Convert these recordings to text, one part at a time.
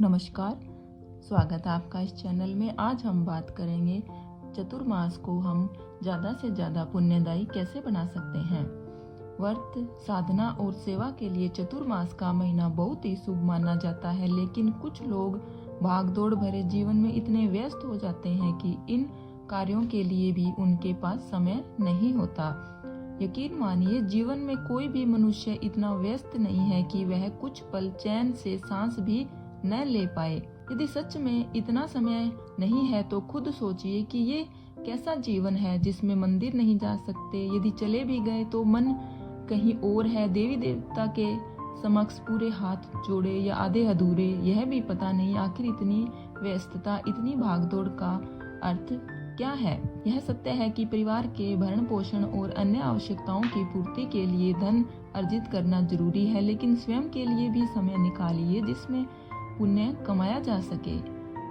नमस्कार, स्वागत है आपका इस चैनल में। आज हम बात करेंगे चतुर्मास को हम ज़्यादा से ज़्यादा पुण्यदायी कैसे बना सकते हैं। व्रत, साधना और सेवा के लिए चतुर्मास का महीना बहुत ही शुभ माना जाता है, लेकिन कुछ लोग भागदौड़ भरे जीवन में इतने व्यस्त हो जाते हैं कि इन कार्यों के लिए भी उनके पास समय नहीं होता। यकीन मानिए, जीवन में कोई भी मनुष्य इतना व्यस्त नहीं है कि वह कुछ पल चैन से सांस भी न ले पाए। यदि सच में इतना समय नहीं है तो खुद सोचिए कि ये कैसा जीवन है जिसमें मंदिर नहीं जा सकते, यदि चले भी गए तो मन कहीं और है, देवी देवता के समक्ष पूरे हाथ जोड़े या आधे अधूरे, यह भी पता नहीं। आखिर इतनी व्यस्तता, इतनी भागदौड़ का अर्थ क्या है। यह सत्य है कि परिवार के भरण पोषण और अन्य आवश्यकताओं की पूर्ति के लिए धन अर्जित करना जरूरी है, लेकिन स्वयं के लिए भी समय निकालिए जिसमें पुण्य कमाया जा सके,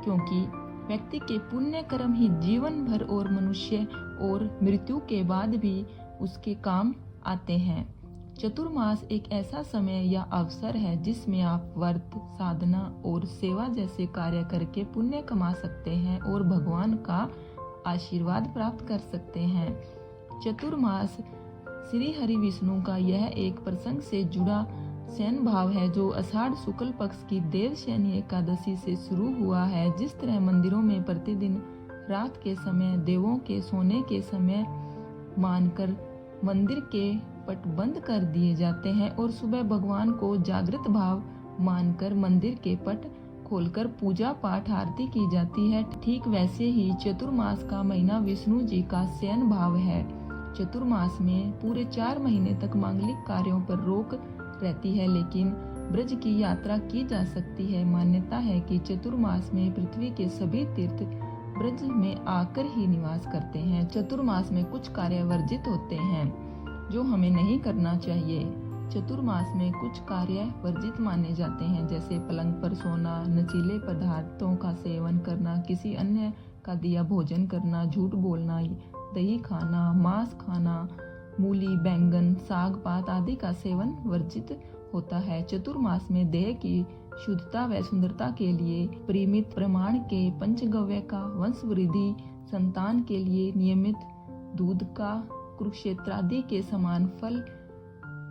क्योंकि व्यक्ति के पुण्य कर्म ही जीवन भर और मनुष्य और मृत्यु के बाद भी उसके काम आते हैं। चतुर्मास एक ऐसा समय या अवसर है जिसमें आप व्रत, साधना और सेवा जैसे कार्य करके पुण्य कमा सकते हैं और भगवान का आशीर्वाद प्राप्त कर सकते हैं। चतुर्मास श्री हरि विष्णु का यह एक प्रसंग से जुड़ा शयन भाव है जो आषाढ़ शुक्ल पक्ष की देवशयनी एकादशी से शुरू हुआ है। जिस तरह मंदिरों में प्रतिदिन रात के समय देवों के सोने के समय मानकर मंदिर के पट बंद कर दिए जाते हैं और सुबह भगवान को जागृत भाव मानकर मंदिर के पट खोलकर पूजा पाठ आरती की जाती है, ठीक वैसे ही चतुर्मास का महीना विष्णु जी का शयन भाव है। चतुर्मास में पूरे 4 महीने तक मांगलिक कार्यों पर रोक रहती है, लेकिन ब्रज की यात्रा की जा सकती है। मान्यता है कि चतुर्मास में पृथ्वी के सभी तीर्थ ब्रज में आकर ही निवास करते हैं। चतुर्मास में कुछ कार्य वर्जित होते हैं जो हमें नहीं करना चाहिए। चतुर्मास में कुछ कार्य वर्जित माने जाते हैं, जैसे पलंग पर सोना, नशीले पदार्थों का सेवन करना, किसी अन्य का दिया भोजन करना, झूठ बोलना, दही खाना, मांस खाना, मूली, बैंगन, साग पात आदि का सेवन वर्जित होता है। चतुर्मास में देह की शुद्धता व सुंदरता के लिए परिमित प्रमाण के पंचगव्य का, वंश वृद्धि, संतान के लिए नियमित दूध का, कुरुक्षेत्र आदि के समान फल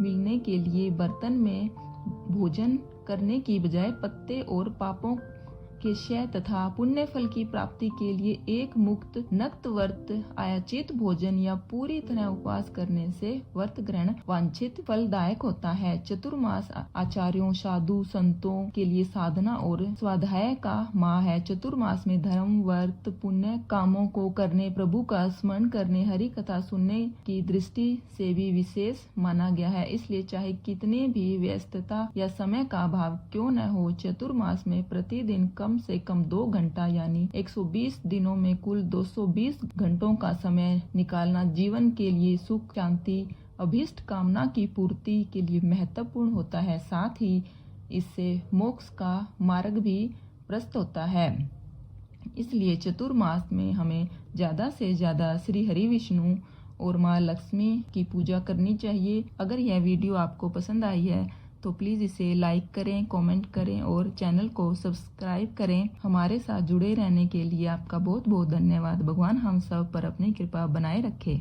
मिलने के लिए बर्तन में भोजन करने की बजाय पत्ते और पापों के क्षय तथा पुण्य फल की प्राप्ति के लिए एक मुक्त नक्त व्रत, आयाचित भोजन या पूरी तरह उपवास करने से व्रत ग्रहण वांछित फलदायक होता है। चतुर्मास आचार्यों, साधु संतों के लिए साधना और स्वाध्याय का माह है। चतुर्मास में धर्म, व्रत, पुण्य कामों को करने, प्रभु का स्मरण करने, हरि कथा सुनने की दृष्टि से भी विशेष माना गया है। इसलिए चाहे कितने भी व्यस्तता या समय का अभाव क्यों न हो, चतुर्मास में प्रतिदिन कम से कम 2 घंटा यानी 120 दिनों में कुल 220 घंटों का समय निकालना जीवन के लिए सुख, शांति, अभीष्ट कामना की पूर्ति के लिए महत्वपूर्ण होता है। साथ ही इससे मोक्ष का मार्ग भी प्रशस्त होता है। इसलिए चतुर्मास में हमें ज्यादा से ज्यादा श्री हरि विष्णु और माँ लक्ष्मी की पूजा करनी चाहिए। अगर यह वीडियो आपको पसंद आई है तो प्लीज़ इसे लाइक करें, कमेंट करें और चैनल को सब्सक्राइब करें। हमारे साथ जुड़े रहने के लिए आपका बहुत बहुत धन्यवाद। भगवान हम सब पर अपनी कृपा बनाए रखे।